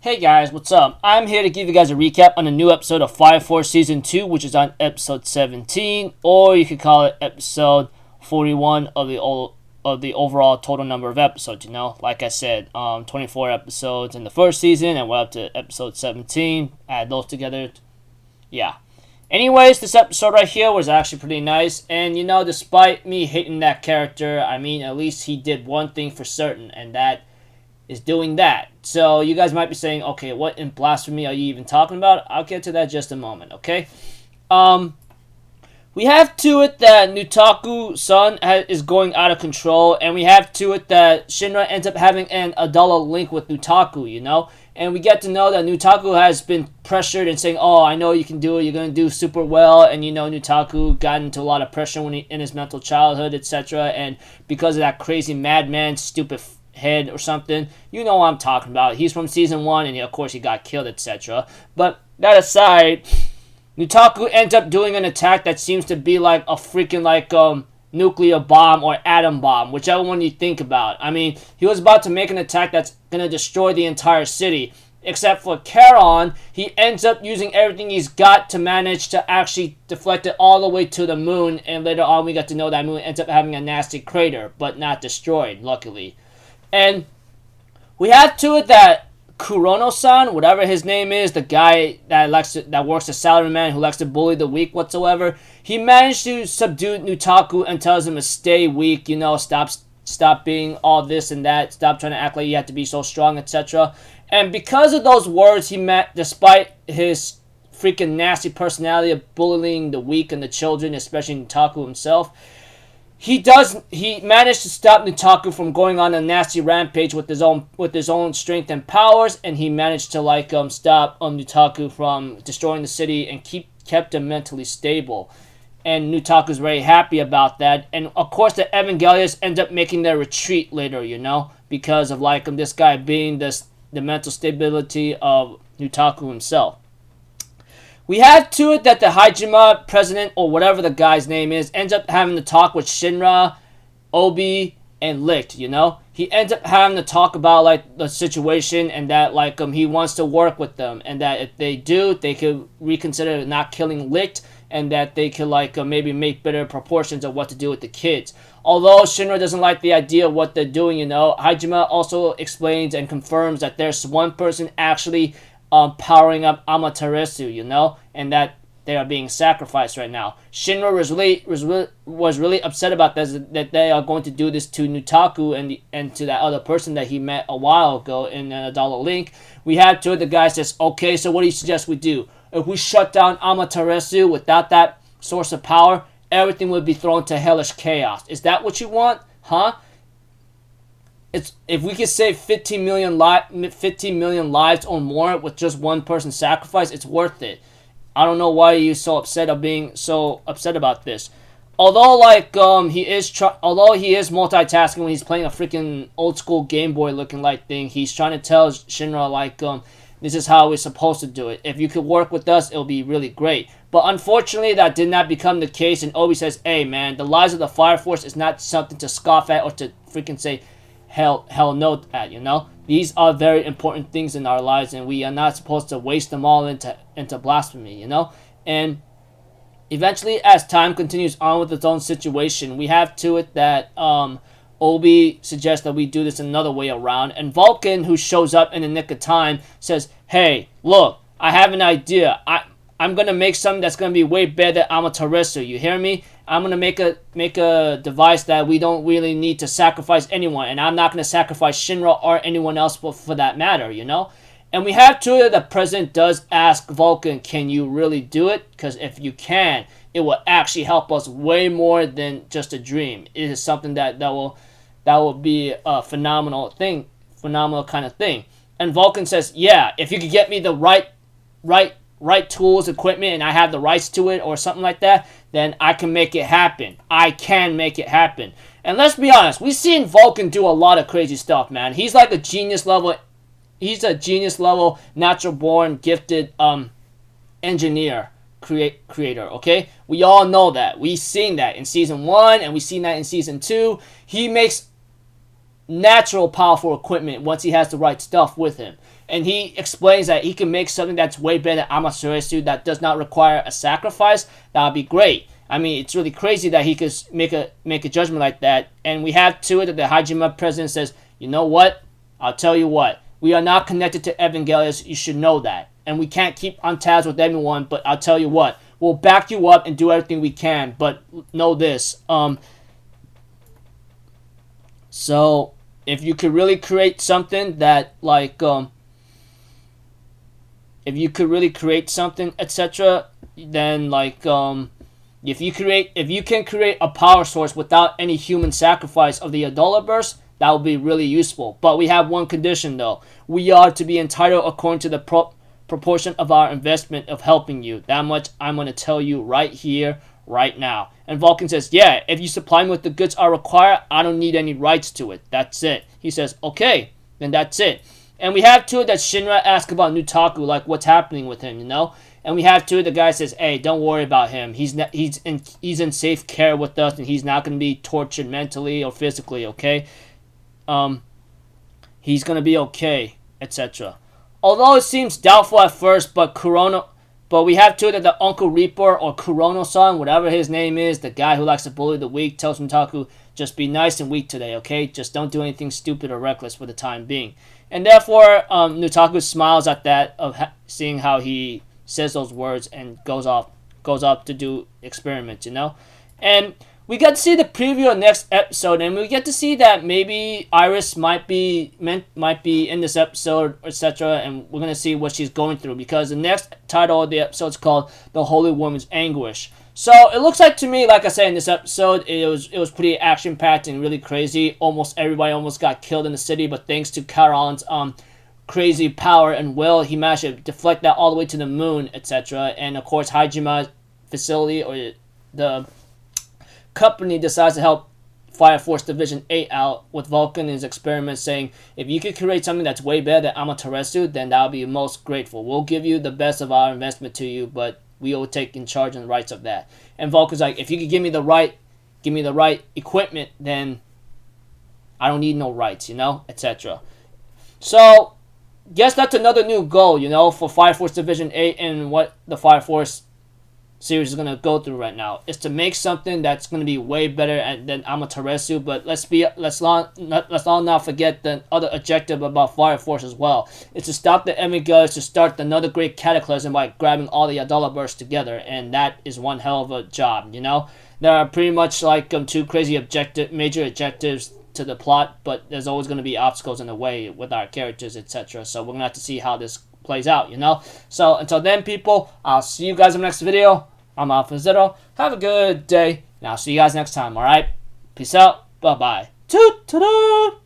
Hey guys, what's up? I'm here to give you guys a recap on a new episode of Fire Force Season 2, which is on episode 17, or you could call it episode 41 of the overall total number of episodes, Like I said, 24 episodes in the first season, and we're up to episode 17. Add those together. Yeah. Anyways, this episode right here was actually pretty nice, and despite me hating that character, at least he did one thing for certain, and that is doing that. So you guys might be saying, okay, what in blasphemy are you even talking about? I'll get to that in just a moment, okay? We have to it that Nutaku-san is going out of control, and we have to it that Shinra ends up having an adult link with Nutaku, And we get to know that Nutaku has been pressured and saying, oh, I know you can do it, you're going to do super well, and Nutaku got into a lot of pressure in his mental childhood, etc., and because of that crazy madman, stupid head or something, you know what I'm talking about. He's from season 1, and of course he got killed, etc. But that aside, Nutaku ends up doing an attack that seems to be like a freaking nuclear bomb or atom bomb, whichever one you think about. He was about to make an attack that's gonna destroy the entire city. Except for Charon, he ends up using everything he's got to manage to actually deflect it all the way to the moon, and later on we got to know that moon ends up having a nasty crater, but not destroyed, luckily. And we have to it that Kurono-san, whatever his name is, the guy that works as salaryman who likes to bully the weak whatsoever, he managed to subdue Nutaku and tells him to stay weak, stop being all this and that, stop trying to act like you have to be so strong, etc. And because of those words he met, despite his freaking nasty personality of bullying the weak and the children, especially Nutaku himself, he managed to stop Nutaku from going on a nasty rampage with his own strength and powers, and he managed to stop Nutaku from destroying the city and kept him mentally stable. And Nutaku's very happy about that. And of course the Evangelions end up making their retreat later, because of this guy being the mental stability of Nutaku himself. We have to it that the Hajime president, or whatever the guy's name is, ends up having to talk with Shinra, Obi, and Licht, He ends up having to talk about, the situation, and that, he wants to work with them, and that if they do, they could reconsider not killing Licht, and that they could, maybe make better proportions of what to do with the kids. Although Shinra doesn't like the idea of what they're doing, Hajime also explains and confirms that there's one person actually powering up Amaterasu, and that they are being sacrificed right now. Shinra was really upset about this, that they are going to do this to Nutaku and to that other person that he met a while ago in Adala Link. We have to it, the guy says, okay, so what do you suggest we do? If we shut down Amaterasu without that source of power, everything would be thrown to hellish chaos. Is that what you want? Huh? If we could save 15 million lives or more with just one person's sacrifice, it's worth it. I don't know why you're so upset about this. Although he is multitasking when he's playing a freaking old school Game Boy looking thing, he's trying to tell Shinra this is how we're supposed to do it. If you could work with us, it'll be really great. But unfortunately, that did not become the case, and Obi says, hey man, the lives of the Fire Force is not something to scoff at or to freaking say hell no at, These are very important things in our lives, and we are not supposed to waste them all into blasphemy, And eventually, as time continues on with its own situation, we have to it that Obi suggests that we do this another way around, and Vulcan, who shows up in the nick of time, says, hey, look, I have an idea. I'm going to make something that's going to be way better than Amaterasu, you hear me? I'm going to make a device that we don't really need to sacrifice anyone, and I'm not going to sacrifice Shinra or anyone else for that matter, And we have to it, the president does ask Vulcan, can you really do it? Because if you can, it will actually help us way more than just a dream. It is something that will be a phenomenal kind of thing. And Vulcan says, yeah, if you could get me the right tools, equipment, and I have the rights to it or something like that, then I can make it happen. I can make it happen. And let's be honest, we've seen Vulcan do a lot of crazy stuff, man. He's like a genius level, natural born, gifted engineer, creator, okay? We all know that. We've seen that in season 1, and we've seen that in season 2. He makes natural powerful equipment once he has the right stuff with him. And he explains that he can make something that's way better than Amaterasu that does not require a sacrifice. That would be great. I mean, it's really crazy that he could make a judgment like that. And we have to it that the Hajime president says, you know what? I'll tell you what. We are not connected to Evangelius. You should know that. And we can't keep on tabs with everyone. But I'll tell you what. We'll back you up and do everything we can. But know this. So if you could really create something that like if you could really create something, etc., then like if you can create a power source without any human sacrifice of the Adulaverse, that would be really useful. But we have one condition though. We are to be entitled according to the proportion of our investment of helping you. That much I'm going to tell you right here, right now. And Vulcan says, yeah, if you supply me with the goods I require, I don't need any rights to it. That's it. He says, okay, then that's it. And we have to it that Shinra asks about Nutaku, like what's happening with him, you know? And we have to it the guy says, hey, don't worry about him. He's in safe care with us, and he's not going to be tortured mentally or physically, okay? He's going to be okay, etc. Although it seems doubtful at first, but we have to it that the Uncle Reaper or Kurono-san, whatever his name is, the guy who likes to bully the weak, tells Nutaku, just be nice and weak today, okay? Just don't do anything stupid or reckless for the time being. And therefore, Nutaku smiles at that of seeing how he says those words and goes off to do experiments, you know? And we get to see the preview of next episode, and we get to see that maybe Iris might be in this episode, etc. And we're gonna see what she's going through, because the next title of the episode is called "The Holy Woman's Anguish." So it looks like to me, like I said in this episode, it was pretty action packed and really crazy. Almost everybody almost got killed in the city, but thanks to Charon's crazy power and will, he managed to deflect that all the way to the moon, etc. And of course, Hajima's facility or the company decides to help Fire Force Division 8 out with Vulcan and his experiments, saying, if you could create something that's way better than Amaterasu, then that would be most grateful. We'll give you the best of our investment to you, but we will take in charge and rights of that. And Vulcan's like, if you could give me the right equipment, then I don't need no rights, you know, etc. So guess that's another new goal, you know, for Fire Force Division 8 and what the Fire Force series is going to go through right now, is to make something that's going to be way better than Amaterasu. But let's not forget the other objective about Fire Force as well. It's to stop the Evangelius, to start another great cataclysm by grabbing all the Adulaverse together, and that is one hell of a job, you know? There are pretty much like two crazy major objectives to the plot, but there's always going to be obstacles in the way with our characters, etc. So we're going to have to see how this plays out, you know? So until then, people, I'll see you guys in the next video. I'm Alpha Zero. Have a good day, and I'll see you guys next time, alright? Peace out. Bye-bye. Toot-toot-toot!